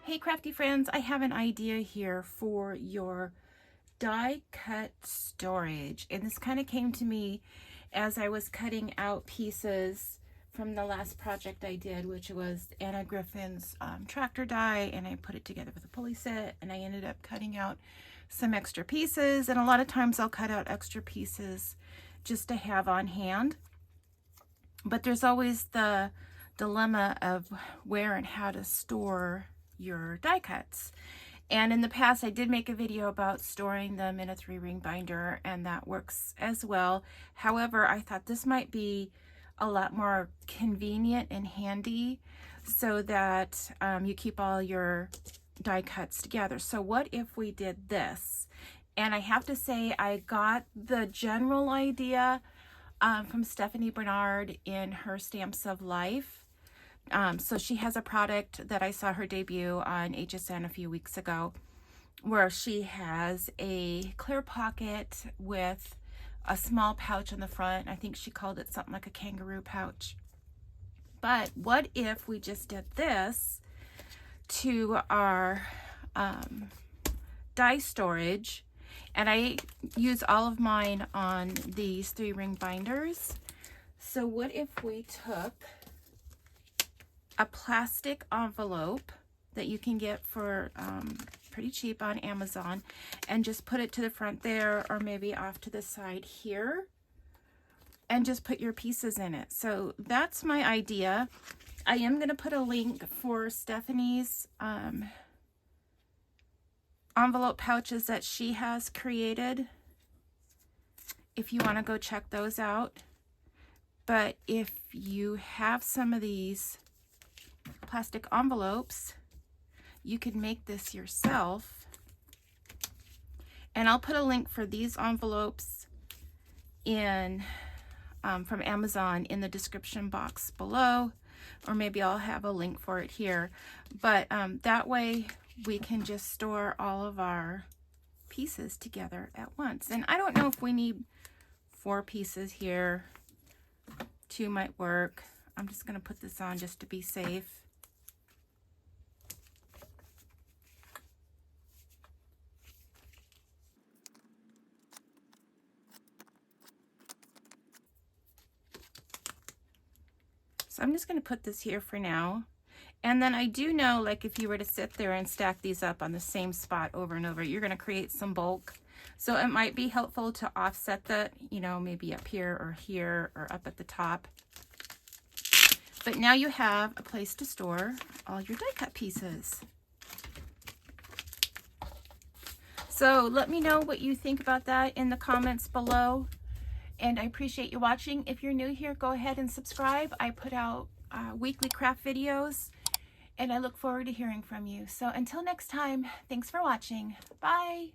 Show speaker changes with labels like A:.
A: Hey crafty friends, I have an idea here for your die cut storage, and this kind of came to me as I was cutting out pieces from the last project I did, which was Anna Griffin's tractor die, and I put it together with a pulley set, and I ended up cutting out some extra pieces. And a lot of times I'll cut out extra pieces just to have on hand, but there's always the dilemma of where and how to store your die cuts. And in the past I did make a video about storing them in a 3-ring binder, and that works as well. However, I thought this might be a lot more convenient and handy so that you keep all your die cuts together. So what if we did this? And I have to say, I got the general idea from Stephanie Bernard in her Stamps of Life. So she has a product that I saw her debut on HSN a few weeks ago, where she has a clear pocket with a small pouch on the front. I think she called it something like a kangaroo pouch. But what if we just did this to our die storage? And I use all of mine on these 3-ring binders. So what if we took a plastic envelope that you can get for pretty cheap on Amazon, and just put it to the front there, or maybe off to the side here, and just put your pieces in it. So that's my idea. I am going to put a link for Stephanie's envelope pouches that she has created if you want to go check those out. But if you have some of these plastic envelopes, you could make this yourself. And I'll put a link for these envelopes in from Amazon in the description box below, or maybe I'll have a link for it here. But that way we can just store all of our pieces together at once. And I don't know if we need 4 pieces here. 2 might work. I'm just going to put this on just to be safe. So I'm just going to put this here for now. And then I do know, like, if you were to sit there and stack these up on the same spot over and over, you're going to create some bulk. So it might be helpful to offset that, you know, maybe up here or up at the top. But now you have a place to store all your die cut pieces. So let me know what you think about that in the comments below. And I appreciate you watching. If you're new here, go ahead and subscribe. I put out weekly craft videos, and I look forward to hearing from you. So until next time, thanks for watching. Bye.